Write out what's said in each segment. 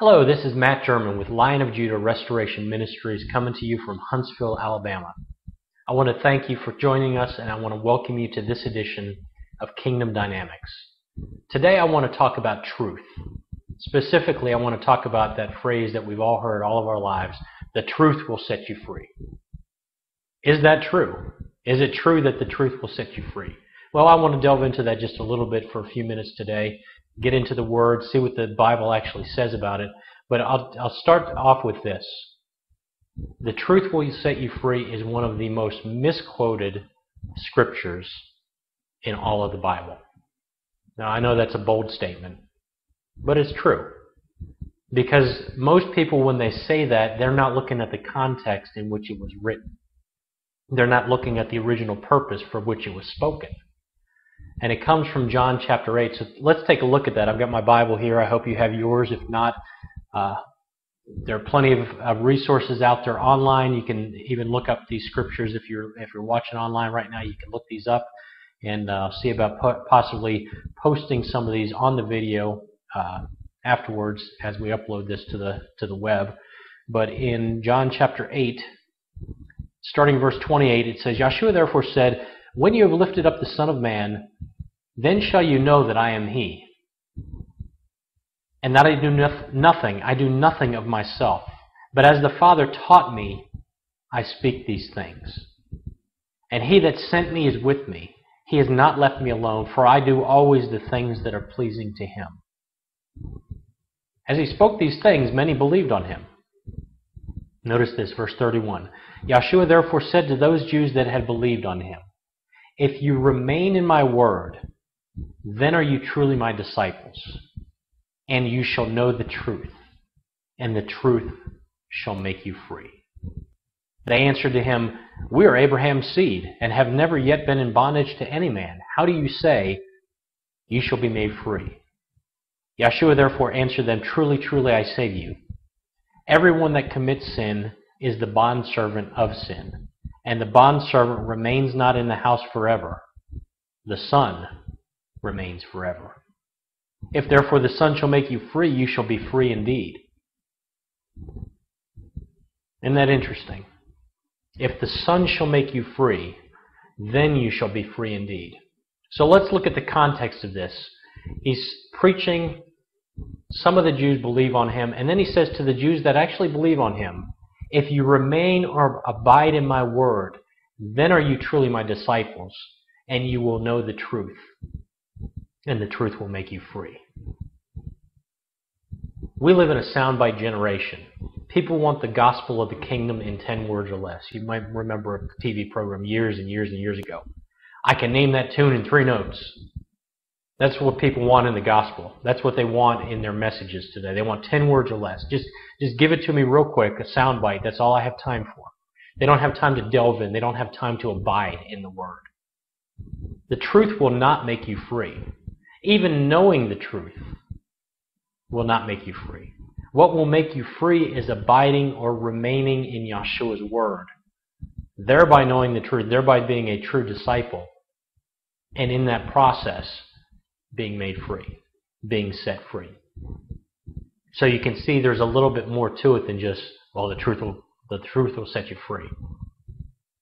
Hello, this is Matt German with Lion of Judah Restoration Ministries coming to you from Huntsville, Alabama. I want to thank you for joining us and I want to welcome you to this edition of Kingdom Dynamics. Today I want to talk about truth. Specifically, I want to talk about that phrase that we've all heard all of our lives, the truth will set you free. Is that true? Is it true that the truth will set you free? Well, I want to delve into that just a little bit for a few minutes today. Get into the Word, see what the Bible actually says about it. But I'll start off with this. The truth will set you free is one of the most misquoted scriptures in all of the Bible. Now, I know that's a bold statement, but it's true. Because most people, when they say that, they're not looking at the context in which it was written. They're not looking at the original purpose for which it was spoken. And it comes from John chapter 8. So let's take a look at that. I've got my Bible here. I hope you have yours. If not, there are plenty of resources out there online. You can even look up these scriptures if you're watching online right now. You can look these up and see about possibly posting some of these on the video afterwards as we upload this to the web. But in John chapter 8, starting verse 28, it says, Yeshua therefore said, "When you have lifted up the Son of Man, then shall you know that I am He, and that I do nothing of myself, but as the Father taught me, I speak these things. And He that sent me is with me. He has not left me alone, for I do always the things that are pleasing to Him." As He spoke these things, many believed on Him. Notice this, verse 31. Yeshua therefore said to those Jews that had believed on Him, "If you remain in my word, then are you truly my disciples, and you shall know the truth, and the truth shall make you free." They answered to Him, "We are Abraham's seed, and have never yet been in bondage to any man. How do you say, you shall be made free?" Yeshua therefore answered them, "Truly, truly, I say to you, everyone that commits sin is the bondservant of sin. And the bondservant remains not in the house forever. The Son remains forever. If therefore the Son shall make you free, you shall be free indeed." Isn't that interesting? If the Son shall make you free, then you shall be free indeed. So let's look at the context of this. He's preaching. Some of the Jews believe on Him, and then He says to the Jews that actually believe on Him, "If you remain or abide in my word, then are you truly my disciples, and you will know the truth, and the truth will make you free." We live in a soundbite generation. People want the gospel of the kingdom in 10 words or less. You might remember a TV program years and years and years ago. I can name that tune in 3 notes. That's what people want in the gospel. That's what they want in their messages today. They want 10 words or less. Just give it to me real quick, a soundbite. That's all I have time for. They don't have time to delve in. They don't have time to abide in the Word. The truth will not make you free. Even knowing the truth will not make you free. What will make you free is abiding or remaining in Yeshua's Word, thereby knowing the truth, thereby being a true disciple, and in that process, being made free, being set free. So you can see there's a little bit more to it than just, well, the truth will set you free.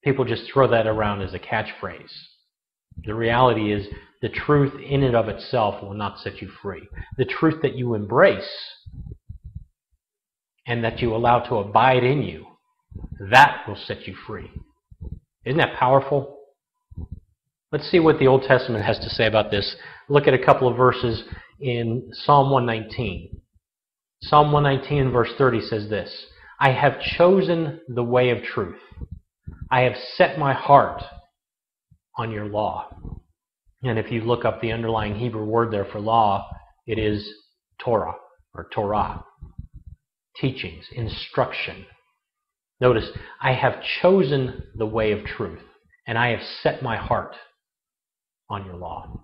People just throw that around as a catchphrase. The reality is the truth in and of itself will not set you free. The truth that you embrace and that you allow to abide in you, that will set you free. Isn't that powerful? Let's see what the Old Testament has to say about this. Look at a couple of verses in Psalm 119. Psalm 119 verse 30 says this, "I have chosen the way of truth. I have set my heart on your law." And if you look up the underlying Hebrew word there for law, it is Torah or Torah. Teachings, instruction. Notice, "I have chosen the way of truth, and I have set my heart on your law."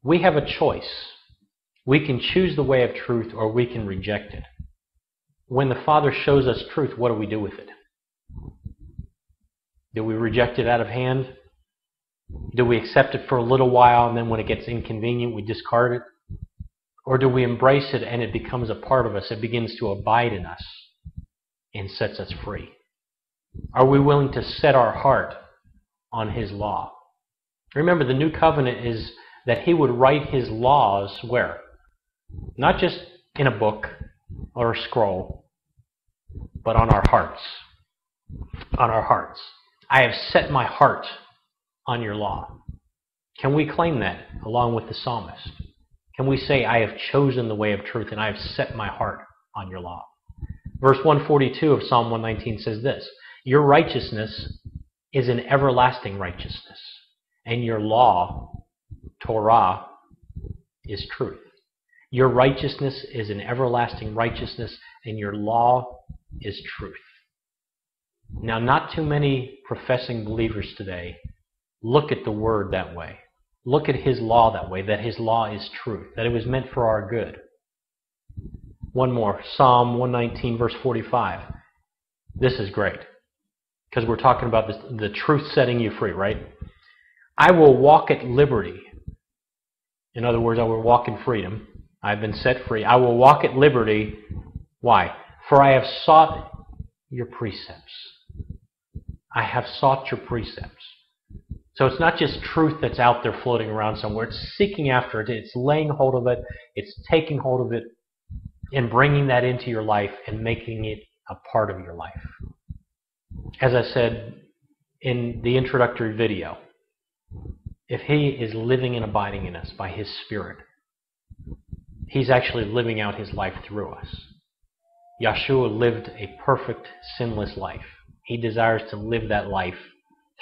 We have a choice. We can choose the way of truth or we can reject it. When the Father shows us truth, what do we do with it? Do we reject it out of hand? Do we accept it for a little while and then when it gets inconvenient we discard it? Or do we embrace it and it becomes a part of us? It begins to abide in us and sets us free. Are we willing to set our heart on His law? Remember, the new covenant is that He would write His laws where? Not just in a book or a scroll, but on our hearts. On our hearts. I have set my heart on your law. Can we claim that along with the psalmist? Can we say, I have chosen the way of truth and I have set my heart on your law? Verse 142 of Psalm 119 says this, your righteousness is an everlasting righteousness, and your law, Torah, is truth. Your righteousness is an everlasting righteousness, and your law is truth. Now, not too many professing believers today look at the Word that way. Look at His law that way, that His law is truth, that it was meant for our good. One more, Psalm 119, verse 45. This is great, because we're talking about the truth setting you free, right? I will walk at liberty. In other words, I will walk in freedom. I've been set free. I will walk at liberty. Why? For I have sought your precepts. I have sought your precepts. So it's not just truth that's out there floating around somewhere. It's seeking after it. It's laying hold of it. It's taking hold of it and bringing that into your life and making it a part of your life. As I said in the introductory video, if He is living and abiding in us by His Spirit, He's actually living out His life through us. Yeshua lived a perfect, sinless life. He desires to live that life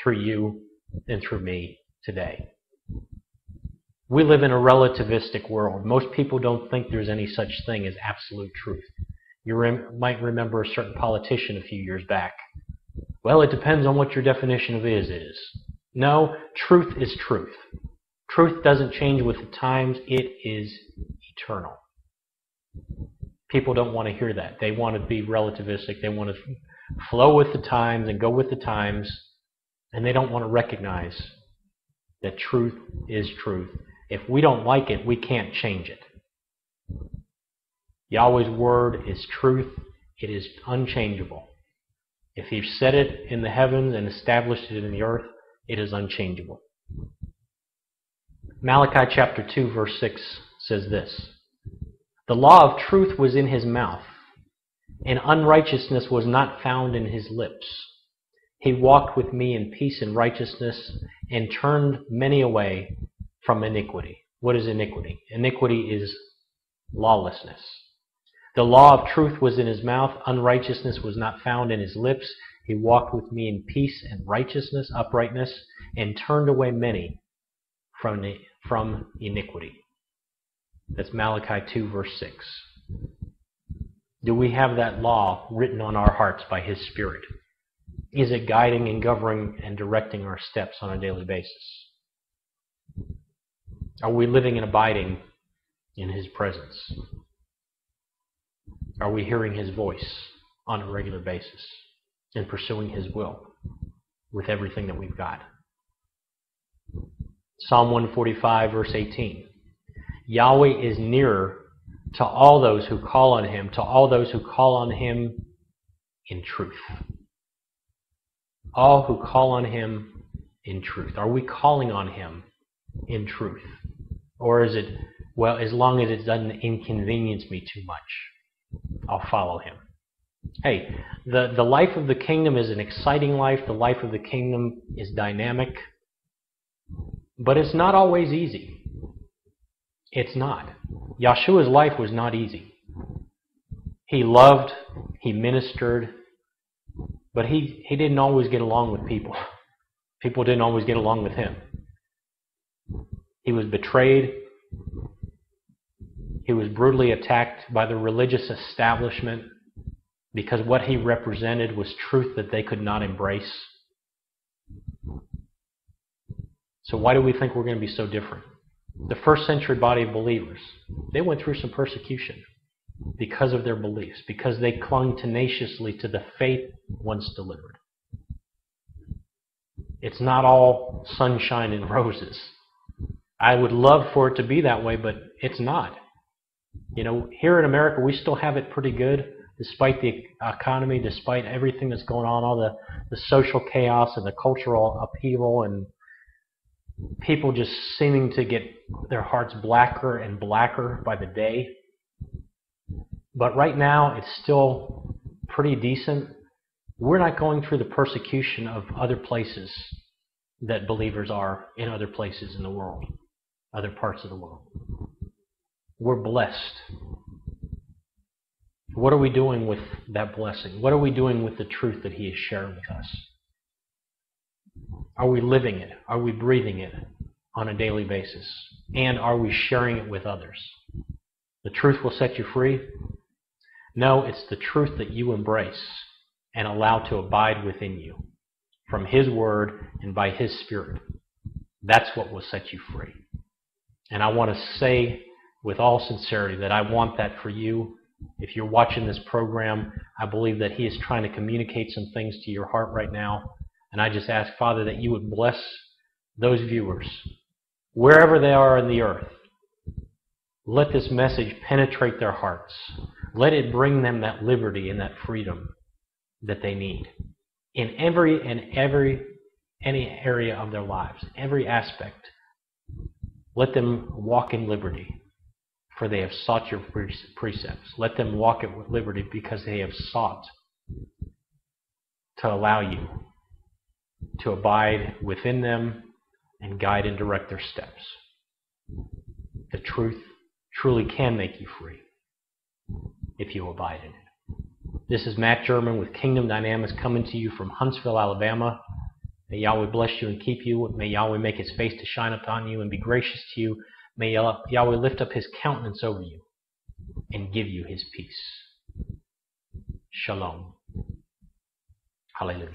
through you and through me today. We live in a relativistic world. Most people don't think there's any such thing as absolute truth. You might remember a certain politician a few years back. Well, it depends on what your definition of is. No, truth is truth. Truth doesn't change with the times. It is eternal. People don't want to hear that. They want to be relativistic. They want to flow with the times and go with the times. And they don't want to recognize that truth is truth. If we don't like it, we can't change it. Yahweh's word is truth. It is unchangeable. If He said it in the heavens and established it in the earth, it is unchangeable. Malachi chapter 2 verse 6 says this, the law of truth was in His mouth, and unrighteousness was not found in His lips. He walked with me in peace and righteousness and turned many away from iniquity. What is iniquity? Iniquity is lawlessness. The law of truth was in His mouth. Unrighteousness was not found in His lips. He walked with me in peace and righteousness, uprightness, and turned away many from iniquity. That's Malachi 2 verse 6. Do we have that law written on our hearts by His Spirit? Is it guiding and governing and directing our steps on a daily basis? Are we living and abiding in His presence? Are we hearing His voice on a regular basis and pursuing His will with everything that we've got? Psalm 145 verse 18. Yahweh is nearer to all those who call on Him, to all those who call on Him in truth. All who call on Him in truth. Are we calling on Him in truth? Or is it, well, as long as it doesn't inconvenience me too much, I'll follow Him? Hey, the life of the kingdom is an exciting life. The life of the kingdom is dynamic. But it's not always easy. It's not. Yeshua's life was not easy. He loved, He ministered, but he didn't always get along with people. People didn't always get along with Him. He was betrayed. He was brutally attacked by the religious establishment because what He represented was truth that they could not embrace. So why do we think we're going to be so different? The first century body of believers, they went through some persecution because of their beliefs, because they clung tenaciously to the faith once delivered. It's not all sunshine and roses. I would love for it to be that way, but it's not. Here in America, we still have it pretty good, despite the economy, despite everything that's going on, all the social chaos and the cultural upheaval, and people just seeming to get their hearts blacker and blacker by the day. But right now, it's still pretty decent. We're not going through the persecution of other places that believers are in other places in the world, other parts of the world. We're blessed. What are we doing with that blessing? What are we doing with the truth that He has shared with us? Are we living it? Are we breathing it on a daily basis? And are we sharing it with others? The truth will set you free? No, it's the truth that you embrace and allow to abide within you from His Word and by His Spirit. That's what will set you free. And I want to say with all sincerity that I want that for you. If you're watching this program, I believe that He is trying to communicate some things to your heart right now. And I just ask, Father, that you would bless those viewers, wherever they are in the earth. Let this message penetrate their hearts. Let it bring them that liberty and that freedom that they need in any area of their lives, every aspect. Let them walk in liberty, for they have sought your precepts. Let them walk at liberty because they have sought to allow you to abide within them and guide and direct their steps. The truth truly can make you free if you abide in it. This is Matt German with Kingdom Dynamics coming to you from Huntsville, Alabama. May Yahweh bless you and keep you. May Yahweh make His face to shine upon you and be gracious to you. May Yahweh lift up His countenance over you and give you His peace. Shalom. Hallelujah.